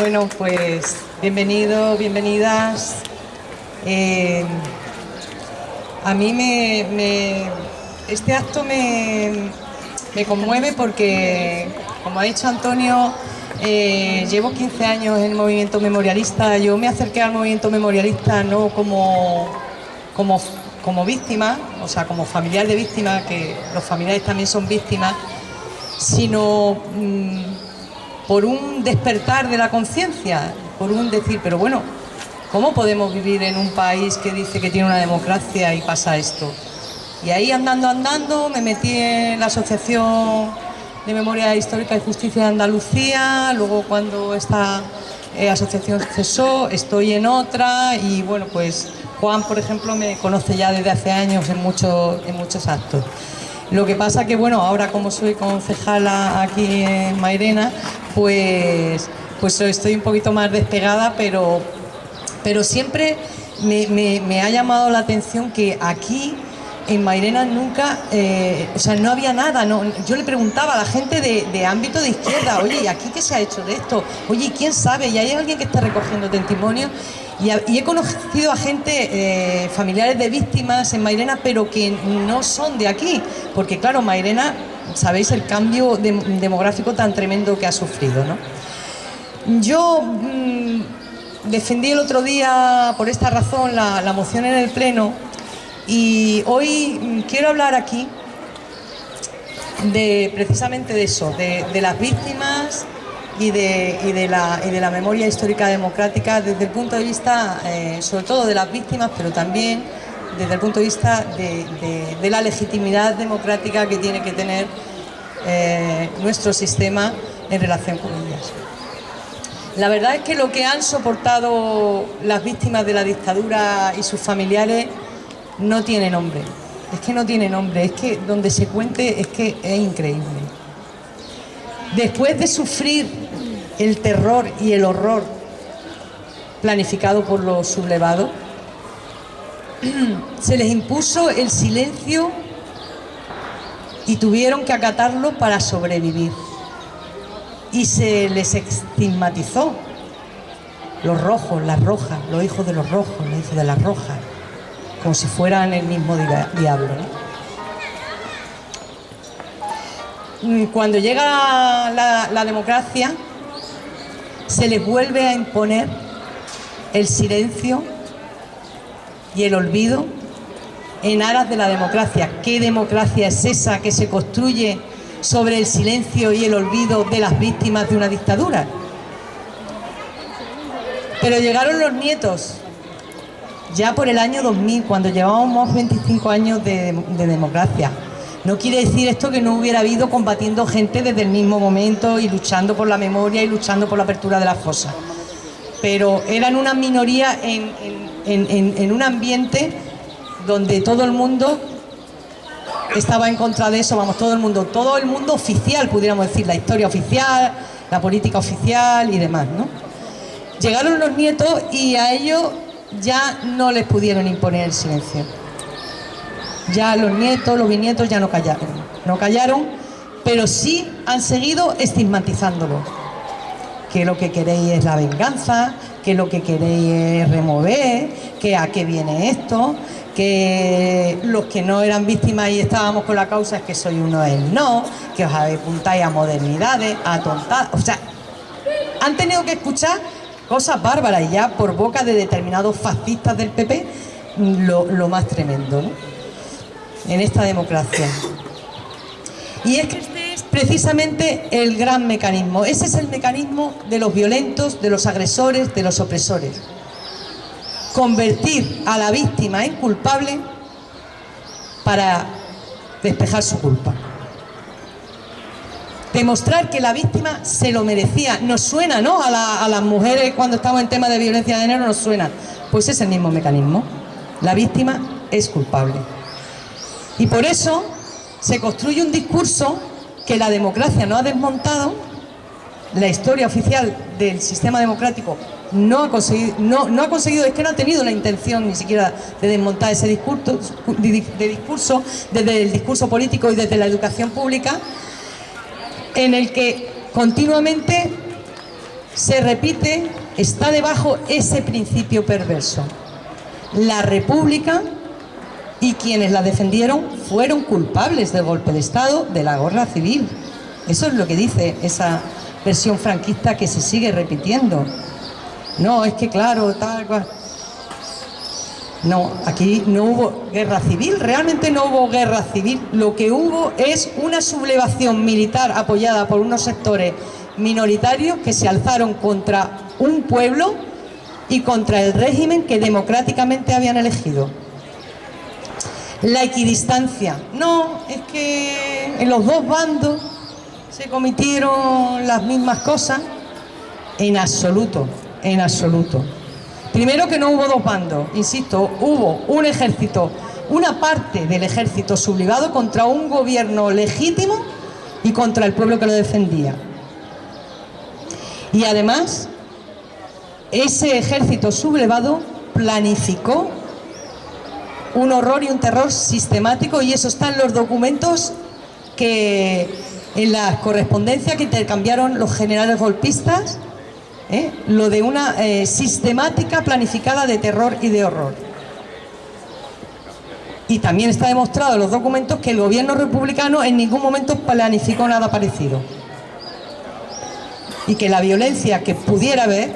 Bueno, pues bienvenidos, bienvenidas. A mí este acto me conmueve porque, como ha dicho Antonio, llevo 15 años en el movimiento memorialista. Yo me acerqué al movimiento memorialista no como víctima, o sea, como familiar de víctima, que los familiares también son víctimas, sino por un despertar de la conciencia, por un decir, pero bueno, ¿cómo podemos vivir en un país que dice que tiene una democracia y pasa esto? Y ahí andando, me metí en la Asociación de Memoria Histórica y Justicia de Andalucía. Luego, cuando esta asociación cesó, estoy en otra. Y bueno, pues Juan, por ejemplo, me conoce ya desde hace años en muchos actos. Lo que pasa que, bueno, ahora como soy concejala aquí en Mairena, pues estoy un poquito más despegada, pero siempre me ha llamado la atención que aquí en Mairena nunca, o sea, no había nada. Yo le preguntaba a la gente de ámbito de izquierda, oye, ¿y aquí qué se ha hecho de esto? Oye, ¿quién sabe? ¿Y hay alguien que está recogiendo testimonios? Y he conocido a gente, familiares de víctimas en Mairena, pero que no son de aquí, porque claro, Mairena, sabéis el cambio demográfico tan tremendo que ha sufrido, ¿no? Yo defendí el otro día, por esta razón, la moción en el Pleno, y hoy quiero hablar aquí precisamente de eso, de las víctimas y de la memoria histórica democrática desde el punto de vista, sobre todo de las víctimas, pero también desde el punto de vista de la legitimidad democrática que tiene que tener nuestro sistema en relación con ellas. La verdad es que lo que han soportado las víctimas de la dictadura y sus familiares no tiene nombre. Es que no tiene nombre, es que donde se cuente es que es increíble. Después de sufrir el terror y el horror planificado por los sublevados, se les impuso el silencio y tuvieron que acatarlo para sobrevivir. Y se les estigmatizó. Los rojos, las rojas, los hijos de los rojos, los hijos de las rojas, como si fueran el mismo diablo, ¿no? Cuando llega la democracia, se les vuelve a imponer el silencio y el olvido en aras de la democracia. ¿Qué democracia es esa que se construye sobre el silencio y el olvido de las víctimas de una dictadura? Pero llegaron los nietos, ya por el año 2000, cuando llevábamos 25 años de democracia. No quiere decir esto que no hubiera habido combatiendo gente desde el mismo momento y luchando por la memoria y luchando por la apertura de las fosas. Pero eran una minoría en un ambiente donde todo el mundo estaba en contra de eso, vamos, todo el mundo oficial, pudiéramos decir, la historia oficial, la política oficial y demás, ¿no? Llegaron los nietos y a ellos ya no les pudieron imponer el silencio. Ya los nietos, los bisnietos ya no callaron, pero sí han seguido estigmatizándolo. Que lo que queréis es la venganza, que lo que queréis es remover, que a qué viene esto, que los que no eran víctimas y estábamos con la causa es que soy uno del no, que os apuntáis a modernidades, a tontadas. O sea, han tenido que escuchar cosas bárbaras y ya por boca de determinados fascistas del PP, lo más tremendo, ¿no? En esta democracia. Y es que este es precisamente el gran mecanismo. Ese es el mecanismo de los violentos, de los agresores, de los opresores. Convertir a la víctima en culpable para despejar su culpa. Demostrar que la víctima se lo merecía. Nos suena, ¿no? A las mujeres cuando estamos en tema de violencia de género nos suena. Pues es el mismo mecanismo. La víctima es culpable. Y por eso se construye un discurso que la democracia no ha desmontado, la historia oficial del sistema democrático no ha conseguido, es que no ha tenido la intención ni siquiera de desmontar ese discurso, desde el discurso político y desde la educación pública, en el que continuamente se repite, está debajo ese principio perverso. La República y quienes la defendieron fueron culpables del golpe de Estado, de la guerra civil. Eso es lo que dice esa versión franquista que se sigue repitiendo. No, es que claro, tal cual. No, aquí no hubo guerra civil, realmente no hubo guerra civil. Lo que hubo es una sublevación militar apoyada por unos sectores minoritarios que se alzaron contra un pueblo y contra el régimen que democráticamente habían elegido. La equidistancia. No, es que en los dos bandos se cometieron las mismas cosas. En absoluto, en absoluto. Primero, que no hubo dos bandos, insisto, hubo un ejército, una parte del ejército sublevado contra un gobierno legítimo y contra el pueblo que lo defendía. Y además, ese ejército sublevado planificó un horror y un terror sistemático, y eso está en los documentos que, en la correspondencia que intercambiaron los generales golpistas, lo de una sistemática planificada de terror y de horror. Y también está demostrado en los documentos que el gobierno republicano en ningún momento planificó nada parecido. Y que la violencia que pudiera haber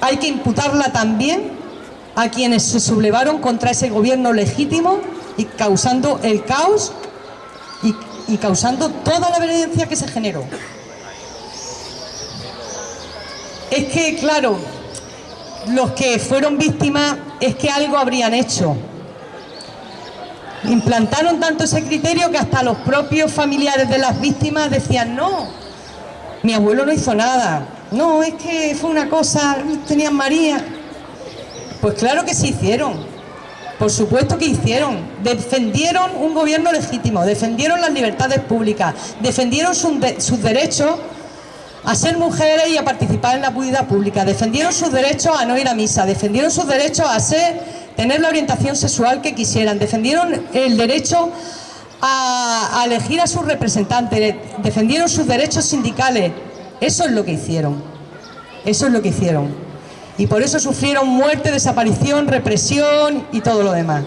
hay que imputarla también a quienes se sublevaron contra ese gobierno legítimo y causando el caos y causando toda la violencia que se generó. Es que, claro, los que fueron víctimas es que algo habrían hecho. Implantaron tanto ese criterio que hasta los propios familiares de las víctimas decían: no, mi abuelo no hizo nada, no, es que fue una cosa, tenían María. Pues claro que sí hicieron, por supuesto que hicieron. Defendieron un gobierno legítimo, defendieron las libertades públicas, defendieron sus derechos a ser mujeres y a participar en la vida pública, defendieron sus derechos a no ir a misa, defendieron sus derechos a tener la orientación sexual que quisieran, defendieron el derecho a elegir a sus representantes, defendieron sus derechos sindicales. Eso es lo que hicieron, eso es lo que hicieron. Y por eso sufrieron muerte, desaparición, represión y todo lo demás.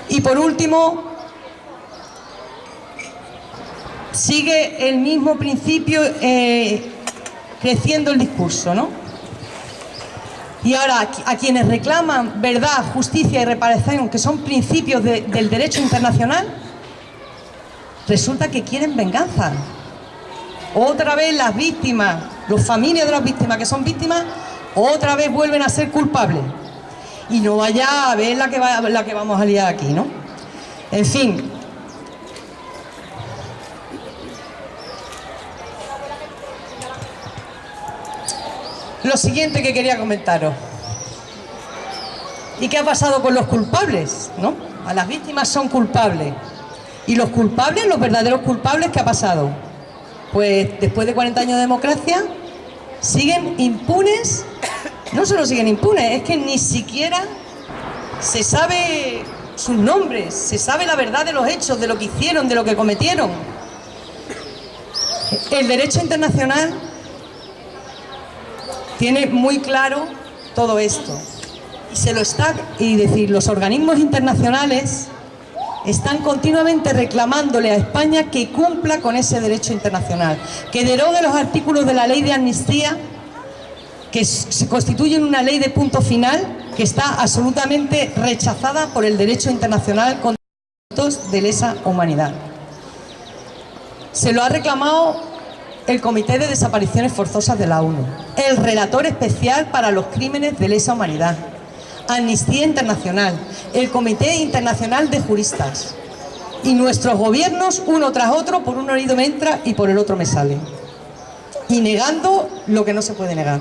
Y por último, sigue el mismo principio creciendo el discurso, ¿no? Y ahora, a quienes reclaman verdad, justicia y reparación, que son principios del derecho internacional, resulta que quieren venganza. Otra vez las víctimas, las familias de las víctimas que son víctimas, otra vez vuelven a ser culpables. Y no vaya a ver la que vamos a liar aquí, ¿no? En fin. Lo siguiente que quería comentaros. ¿Y qué ha pasado con los culpables? ¿No? A las víctimas son culpables. ¿Y los culpables, los verdaderos culpables, qué ha pasado? Pues después de 40 años de democracia, siguen impunes. No solo siguen impunes, es que ni siquiera se sabe sus nombres, se sabe la verdad de los hechos, de lo que hicieron, de lo que cometieron. El derecho internacional tiene muy claro todo esto. Y los organismos internacionales están continuamente reclamándole a España que cumpla con ese derecho internacional, que derogue los artículos de la ley de amnistía, que se constituyen una ley de punto final, que está absolutamente rechazada por el derecho internacional contra los delitos de lesa humanidad. Se lo ha reclamado el Comité de Desapariciones Forzosas de la ONU, el Relator Especial para los Crímenes de Lesa Humanidad, Amnistía Internacional, el Comité Internacional de Juristas, y nuestros gobiernos, uno tras otro, por un oído me entra y por el otro me sale, y negando lo que no se puede negar.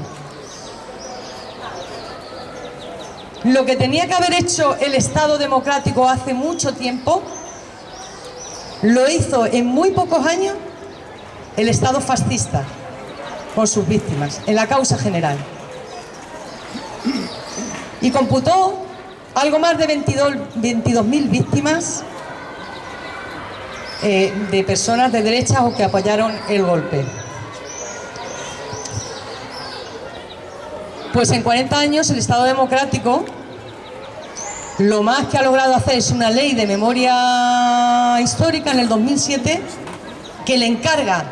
Lo que tenía que haber hecho el Estado democrático hace mucho tiempo, lo hizo en muy pocos años el Estado fascista con sus víctimas, en la causa general. Y computó algo más de 22.000 víctimas de personas de derechas o que apoyaron el golpe. Pues en 40 años el Estado democrático lo más que ha logrado hacer es una ley de memoria histórica en el 2007 que le encarga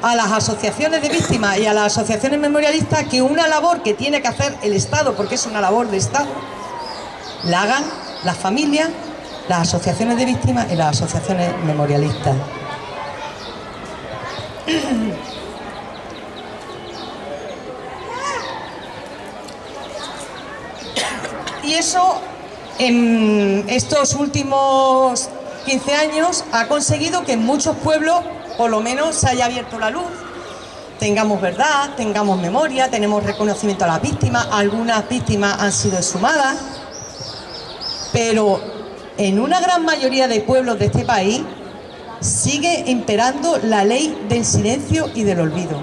a las asociaciones de víctimas y a las asociaciones memorialistas que una labor que tiene que hacer el Estado, porque es una labor de Estado, la hagan las familias, las asociaciones de víctimas y las asociaciones memorialistas. Y eso, en estos últimos 15 años, ha conseguido que en muchos pueblos, por lo menos, se haya abierto la luz, tengamos verdad, tengamos memoria, tenemos reconocimiento a las víctimas, algunas víctimas han sido exhumadas, pero en una gran mayoría de pueblos de este país sigue imperando la ley del silencio y del olvido.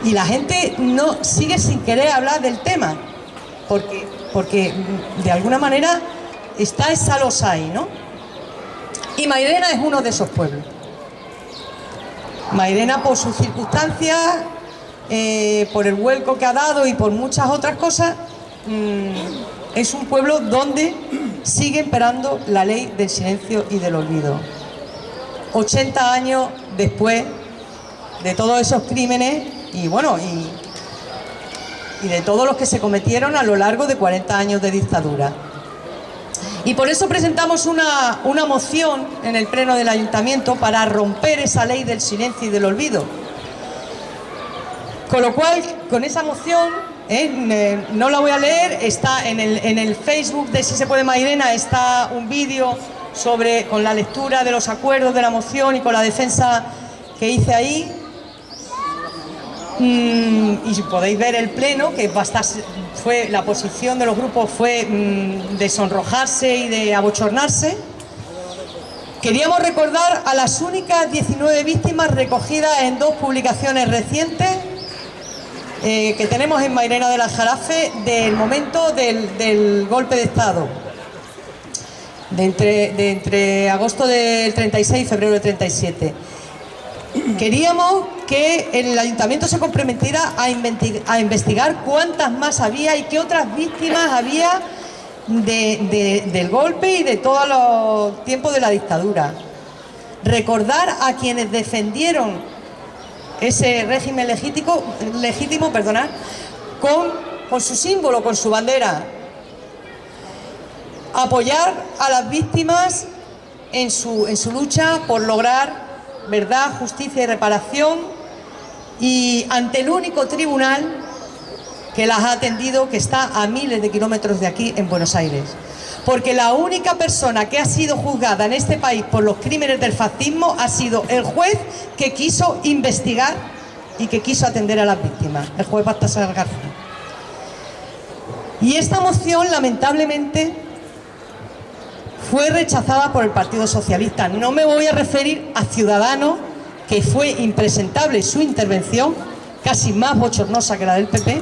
Y la gente no sigue sin querer hablar del tema, porque de alguna manera está esa losa ahí, ¿no? Y Mairena es uno de esos pueblos. Mairena, por sus circunstancias, por el vuelco que ha dado y por muchas otras cosas, es un pueblo donde sigue imperando la ley del silencio y del olvido. 80 años después de todos esos crímenes y bueno, y de todos los que se cometieron a lo largo de 40 años de dictadura. Y por eso presentamos una moción en el pleno del ayuntamiento para romper esa ley del silencio y del olvido. Con lo cual, con esa moción, no la voy a leer, está en el Facebook de Si se puede Mairena, está un vídeo con la lectura de los acuerdos de la moción y con la defensa que hice ahí. Y podéis ver el pleno, que fue la posición de los grupos fue de sonrojarse y de abochornarse. Queríamos recordar a las únicas 19 víctimas recogidas en 2 publicaciones recientes que tenemos en Mairena del Aljarafe del momento del golpe de Estado, de entre agosto del 36 y febrero del 37. Queríamos que el ayuntamiento se comprometiera a investigar cuántas más había y qué otras víctimas había del golpe y de todos los tiempos de la dictadura. Recordar a quienes defendieron ese régimen legítimo, con su símbolo, con su bandera. Apoyar a las víctimas en su lucha por lograr verdad, justicia y reparación, y ante el único tribunal que las ha atendido, que está a miles de kilómetros de aquí, en Buenos Aires. Porque la única persona que ha sido juzgada en este país por los crímenes del fascismo ha sido el juez que quiso investigar y que quiso atender a las víctimas, el juez Baltasar Garzón. Y esta moción, lamentablemente, fue rechazada por el Partido Socialista. No me voy a referir a Ciudadanos, que fue impresentable su intervención, casi más bochornosa que la del PP,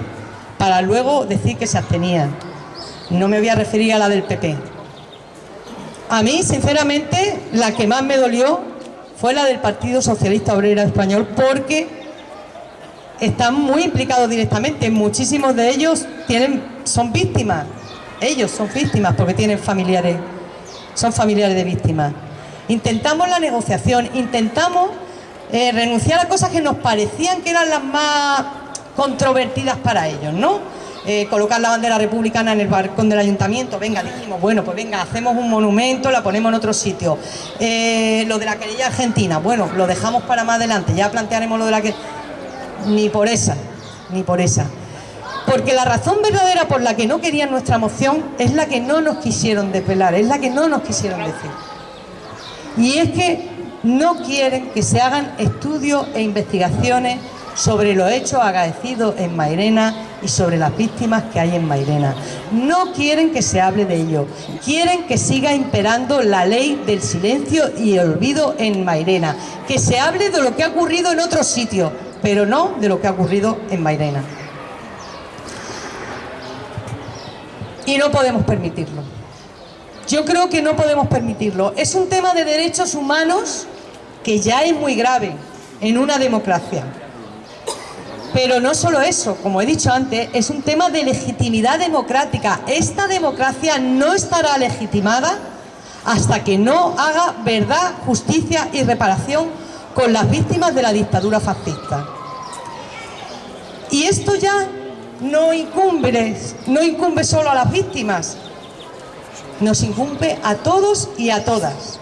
para luego decir que se abstenía. No me voy a referir a la del PP. A mí, sinceramente, la que más me dolió fue la del Partido Socialista Obrero Español, porque están muy implicados directamente. Muchísimos de ellos son víctimas. Ellos son víctimas porque tienen familiares. Son familiares de víctimas. Intentamos la negociación, intentamos renunciar a cosas que nos parecían que eran las más controvertidas para ellos, ¿no? Colocar la bandera republicana en el balcón del ayuntamiento. Venga, dijimos, bueno, pues venga, hacemos un monumento, la ponemos en otro sitio. Lo de la querella argentina, bueno, lo dejamos para más adelante, ya plantearemos lo de la que... Ni por esa. Porque la razón verdadera por la que no querían nuestra moción es la que no nos quisieron desvelar, es la que no nos quisieron decir. Y es que no quieren que se hagan estudios e investigaciones sobre los hechos acaecidos en Mairena y sobre las víctimas que hay en Mairena. No quieren que se hable de ello. Quieren que siga imperando la ley del silencio y el olvido en Mairena. Que se hable de lo que ha ocurrido en otros sitios, pero no de lo que ha ocurrido en Mairena. Y no podemos permitirlo. Yo creo que no podemos permitirlo. Es un tema de derechos humanos que ya es muy grave en una democracia. Pero no solo eso, como he dicho antes, es un tema de legitimidad democrática. Esta democracia no estará legitimada hasta que no haga verdad, justicia y reparación con las víctimas de la dictadura fascista. Y esto ya no incumbe solo a las víctimas, nos incumbe a todos y a todas.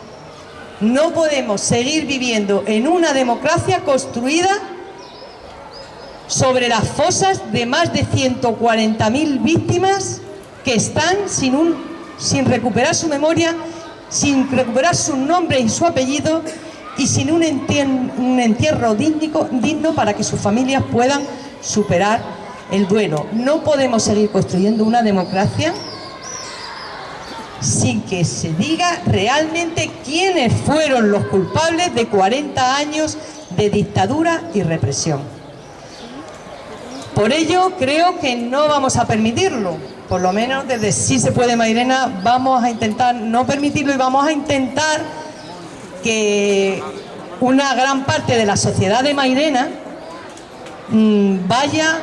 No podemos seguir viviendo en una democracia construida sobre las fosas de más de 140.000 víctimas que están sin recuperar su memoria, sin recuperar su nombre y su apellido y sin un entierro digno para que sus familias puedan superar el duelo. No podemos seguir construyendo una democracia sin que se diga realmente quiénes fueron los culpables de 40 años de dictadura y represión. Por ello, creo que no vamos a permitirlo. Por lo menos desde Sí se puede Mairena vamos a intentar no permitirlo y vamos a intentar que una gran parte de la sociedad de Mairena vaya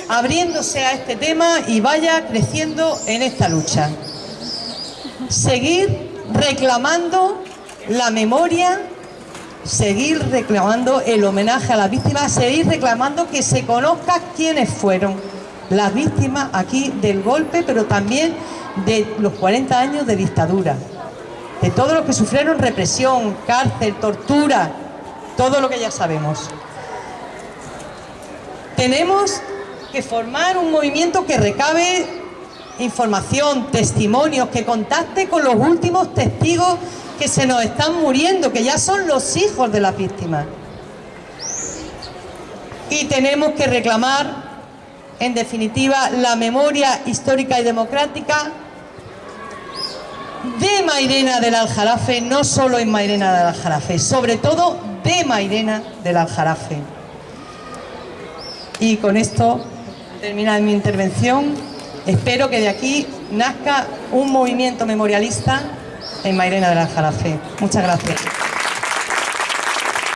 abriéndose a este tema y vaya creciendo en esta lucha. Seguir reclamando la memoria, seguir reclamando el homenaje a las víctimas, seguir reclamando que se conozca quiénes fueron las víctimas aquí del golpe, pero también de los 40 años de dictadura, de todo lo que sufrieron: represión, cárcel, tortura, todo lo que ya sabemos. Tenemos que formar un movimiento que recabe información, testimonios, que contacte con los últimos testigos que se nos están muriendo, que ya son los hijos de las víctimas. Y tenemos que reclamar, en definitiva, la memoria histórica y democrática de Mairena del Aljarafe, no solo en Mairena del Aljarafe, sobre todo de Mairena del Aljarafe. Y con esto termina mi intervención. Espero que de aquí nazca un movimiento memorialista en Mairena del Aljarafe. Muchas gracias.